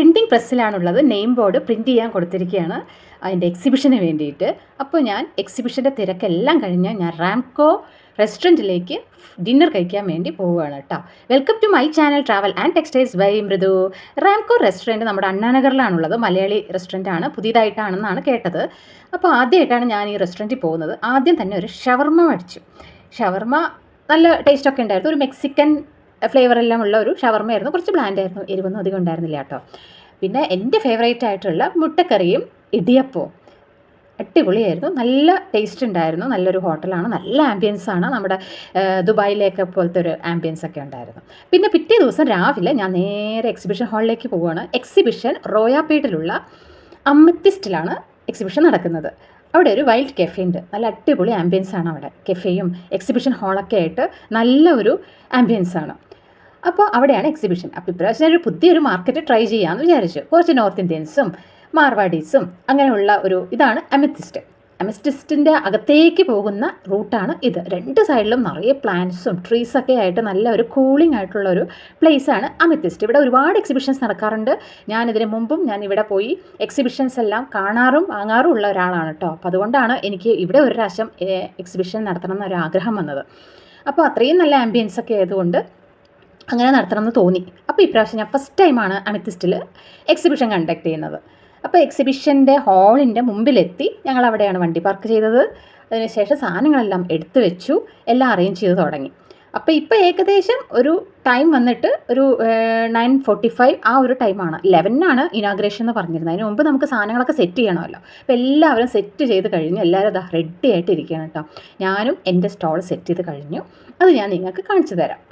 Printing പ്രസ്സിലാണുള്ളത്. Name board print ചെയ്യാൻ കൊടുത്തിരിക്കുകയാണ് അതിൻ്റെ എക്സിബിഷന് വേണ്ടിയിട്ട്. അപ്പോൾ ഞാൻ എക്സിബിഷൻ്റെ തിരക്കെല്ലാം കഴിഞ്ഞ് ഞാൻ റാംകോ റെസ്റ്റോറൻറ്റിലേക്ക് ഡിന്നർ കഴിക്കാൻ വേണ്ടി പോവുകയാണ് കേട്ടോ. Welcome to my channel travel and textiles by Mridu. Ramco restaurant നമ്മുടെ അണ്ണാനഗറിലാണുള്ളത്. മലയാളി റെസ്റ്റോറൻ്റ് ആണ്, പുതിയതായിട്ടാണെന്നാണ് കേട്ടത്. അപ്പോൾ ആദ്യമായിട്ടാണ് ഞാൻ ഈ റെസ്റ്റോറൻറ്റിൽ പോകുന്നത്. ആദ്യം തന്നെ ഒരു ഷവർമ മേടിച്ചു. ഷവർമ നല്ല ടേസ്റ്റൊക്കെ ഉണ്ടായിരുന്നു. ഒരു മെക്സിക്കൻ ഫ്ലേവറെല്ലാം ഉള്ള ഒരു ഷവർമയായിരുന്നു. കുറച്ച് ബ്ലാൻഡ് ആയിരുന്നു, എരിവൊന്നും അധികം ഉണ്ടായിരുന്നില്ല കേട്ടോ. പിന്നെ എൻ്റെ ഫേവറേറ്റ് ആയിട്ടുള്ള മുട്ടക്കറിയും ഇടിയപ്പവും അടിപൊളിയായിരുന്നു. നല്ല ടേസ്റ്റ് ഉണ്ടായിരുന്നു. നല്ലൊരു ഹോട്ടലാണ്, നല്ല ആംബിയൻസ് ആണ്. നമ്മുടെ ദുബായിലേക്ക് പോലത്തെ ഒരു ആംബിയൻസ് ഒക്കെ ഉണ്ടായിരുന്നു. പിന്നെ പിറ്റേ ദിവസം രാവിലെ ഞാൻ നേരെ എക്സിബിഷൻ ഹാളിലേക്ക് പോവുകയാണ്. എക്സിബിഷൻ റോയാപേട്ടിലുള്ള അമ്മത്തിസ്റ്റിലാണ് എക്സിബിഷൻ നടക്കുന്നത്. അവിടെ ഒരു വൈൽഡ് കെഫേ ഉണ്ട്. നല്ല അടിപൊളി ആംബിയൻസ് ആണ് അവിടെ. കെഫേയും എക്സിബിഷൻ ഹാളൊക്കെ ആയിട്ട് നല്ല ഒരു ആംബിയൻസ് ആണ്. അപ്പോൾ അവിടെയാണ് എക്സിബിഷൻ. അപ്പോൾ ഇപ്രാവശ്യം ഒരു പുതിയൊരു മാർക്കറ്റ് ട്രൈ ചെയ്യാമെന്ന് വിചാരിച്ചു. കുറച്ച് നോർത്ത് ഇന്ത്യൻസും മാർവാഡീസും അങ്ങനെയുള്ള ഒരു ഇതാണ് അമിത്തിസ്റ്റ്. അമിത്തിസ്റ്റിൻ്റെ അകത്തേക്ക് പോകുന്ന റൂട്ടാണ് ഇത്. രണ്ട് സൈഡിലും നിറയെ പ്ലാന്റ്സും ട്രീസൊക്കെ ആയിട്ട് നല്ല ഒരു കൂളിംഗ് ആയിട്ടുള്ള ഒരു പ്ലേസാണ് അമിത്തിസ്റ്റ്. ഇവിടെ ഒരുപാട് എക്സിബിഷൻസ് നടക്കാറുണ്ട്. ഞാനിതിന് മുമ്പും ഞാൻ ഇവിടെ പോയി എക്സിബിഷൻസ് എല്ലാം കാണാറും വാങ്ങാറും ഉള്ള ഒരാളാണ് കേട്ടോ. അപ്പോൾ അതുകൊണ്ടാണ് എനിക്ക് ഇവിടെ ഒരു പ്രാവശ്യം എക്സിബിഷൻ നടത്തണം എന്നൊരു ആഗ്രഹം വന്നത്. അപ്പോൾ അത്രയും നല്ല ആംബിയൻസ് ഒക്കെ ആയതുകൊണ്ട് അങ്ങനെ നടത്തണമെന്ന് തോന്നി. അപ്പോൾ ഇപ്രാവശ്യം ഞാൻ ഫസ്റ്റ് ടൈമാണ് അമിത്തിസ്റ്റിൽ എക്സിബിഷൻ കണ്ടക്ട് ചെയ്യുന്നത്. അപ്പോൾ എക്സിബിഷൻ്റെ ഹാളിൻ്റെ മുമ്പിലെത്തി. ഞങ്ങൾ അവിടെയാണ് വണ്ടി പാർക്ക് ചെയ്തത്. അതിനുശേഷം സാധനങ്ങളെല്ലാം എടുത്തു വെച്ചു, എല്ലാം അറേഞ്ച് ചെയ്ത് തുടങ്ങി. അപ്പോൾ ഇപ്പോൾ ഏകദേശം ഒരു ടൈം വന്നിട്ട് ഒരു 9:45 ആ ഒരു ടൈമാണ്. 11 ഇനാഗ്രേഷൻ എന്ന് പറഞ്ഞിരുന്നത്. അതിന് മുമ്പ് നമുക്ക് സാധനങ്ങളൊക്കെ സെറ്റ് ചെയ്യണമല്ലോ. അപ്പോൾ എല്ലാവരും സെറ്റ് ചെയ്ത് കഴിഞ്ഞ് എല്ലാവരും അത് റെഡി ആയിട്ട് ഇരിക്കുകയാണ് കേട്ടോ. ഞാനും എൻ്റെ സ്റ്റോൾ സെറ്റ് ചെയ്ത് കഴിഞ്ഞു. അത് ഞാൻ നിങ്ങൾക്ക് കാണിച്ചു തരാം.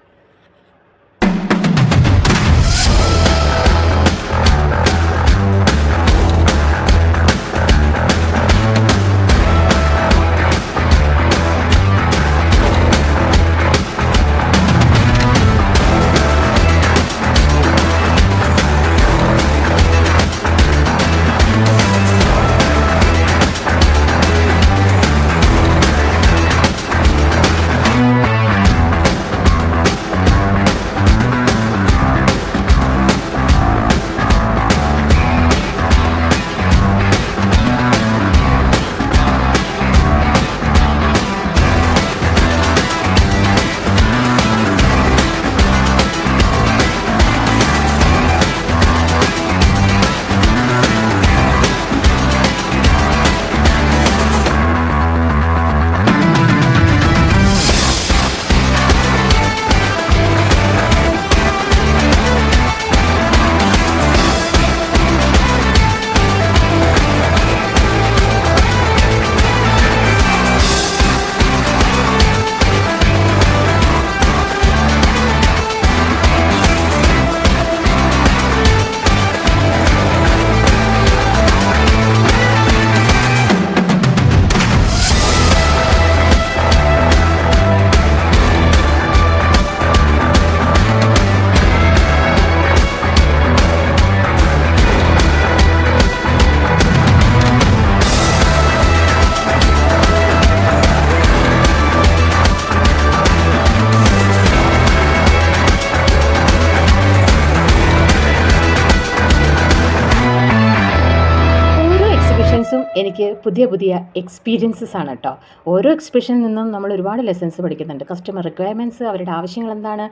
എനിക്ക് പുതിയ പുതിയ എക്സ്പീരിയൻസസ് ആണ് കേട്ടോ. ഓരോ എക്സിബിഷനിൽ നിന്നും നമ്മൾ ഒരുപാട് ലെസൺസ് പഠിക്കുന്നുണ്ട്. കസ്റ്റമർ റിക്വയർമെൻറ്റ്സ്, അവരുടെ ആവശ്യങ്ങൾ എന്താണ്,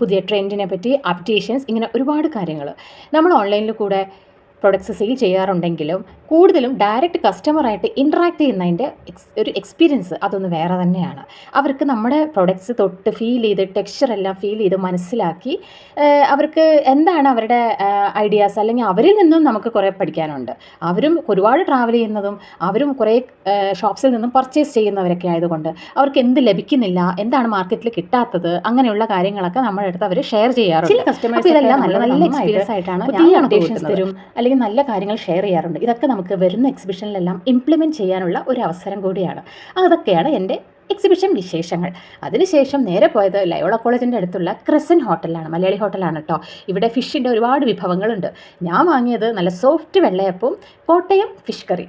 പുതിയ ട്രെൻഡിനെ പറ്റി, അപ്ഡേഷൻസ്, ഇങ്ങനെ ഒരുപാട് കാര്യങ്ങൾ. നമ്മൾ ഓൺലൈനിൽ കൂടെ പ്രൊഡക്ട്സ് സെയിൽ ചെയ്യാറുണ്ടെങ്കിലും കൂടുതലും ഡയറക്റ്റ് കസ്റ്റമറായിട്ട് ഇൻട്രാക്ട് ചെയ്യുന്നതിൻ്റെ ഒരു എക്സ്പീരിയൻസ് അതൊന്ന് വേറെ തന്നെയാണ്. അവർക്ക് നമ്മുടെ പ്രൊഡക്ട്സ് തൊട്ട് ഫീൽ ചെയ്ത് ടെക്സ്ചറെല്ലാം ഫീൽ ചെയ്ത് മനസ്സിലാക്കി അവർക്ക് എന്താണ് അവരുടെ ഐഡിയാസ്, അല്ലെങ്കിൽ അവരിൽ നിന്നും നമുക്ക് കുറേ പഠിക്കാനുണ്ട്. അവരും ഒരുപാട് ട്രാവൽ ചെയ്യുന്നതും അവരും കുറേ ഷോപ്സിൽ നിന്നും പർച്ചേസ് ചെയ്യുന്നവരൊക്കെ ആയതുകൊണ്ട് അവർക്ക് എന്ത് ലഭിക്കുന്നില്ല, എന്താണ് മാർക്കറ്റിൽ കിട്ടാത്തത്, അങ്ങനെയുള്ള കാര്യങ്ങളൊക്കെ നമ്മുടെ അടുത്ത് അവർ ഷെയർ ചെയ്യാറുണ്ട്. ചില കസ്റ്റമേഴ്സ് ഇതെല്ലാം നല്ല നല്ല എക്സ്പീരിയൻസ് ആയിട്ടാണ് പുതിയ അപ്ഡേഷൻസ് തരും, അല്ലെങ്കിൽ നല്ല കാര്യങ്ങൾ ഷെയർ ചെയ്യാറുണ്ട്. ഇതൊക്കെ നമുക്ക് വരുന്ന എക്സിബിഷനിലെല്ലാം ഇംപ്ലിമെൻറ്റ് ചെയ്യാനുള്ള ഒരു അവസരം കൂടിയാണ്. അതൊക്കെയാണ് എൻ്റെ എക്സിബിഷൻ വിശേഷങ്ങൾ. അതിനുശേഷം നേരെ പോയത് ലയോള കോളേജിൻ്റെ അടുത്തുള്ള ക്രസൻറ്റ് ഹോട്ടലിലാണ്. മലയാളി ഹോട്ടലാണ് കേട്ടോ. ഇവിടെ ഫിഷിൻ്റെ ഒരുപാട് വിഭവങ്ങളുണ്ട്. ഞാൻ വാങ്ങിയത് നല്ല സോഫ്റ്റ് വെള്ളയപ്പവും കോട്ടയം ഫിഷ് കറി,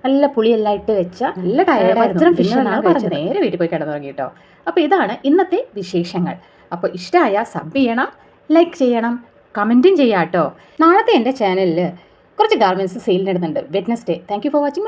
നല്ല പുളിയെല്ലാം ഇട്ട് വെച്ച നല്ല ടയർഡായിരുന്നു. ഫിഷ് നേരെ വീട്ടിൽ പോയി കിടന്നു തുടങ്ങി കേട്ടോ. അപ്പോൾ ഇതാണ് ഇന്നത്തെ വിശേഷങ്ങൾ. അപ്പോൾ ഇഷ്ടമായ സബ് ചെയ്യണം, ലൈക്ക് ചെയ്യണം, കമൻറ്റും ചെയ്യാം കേട്ടോ. നാളത്തെ എൻ്റെ ചാനലിൽ കുറച്ച് ഗാർമെൻറ്റ്സ് സെയിലിനിടുന്നുണ്ട്. Wednesday. Thank you for watching.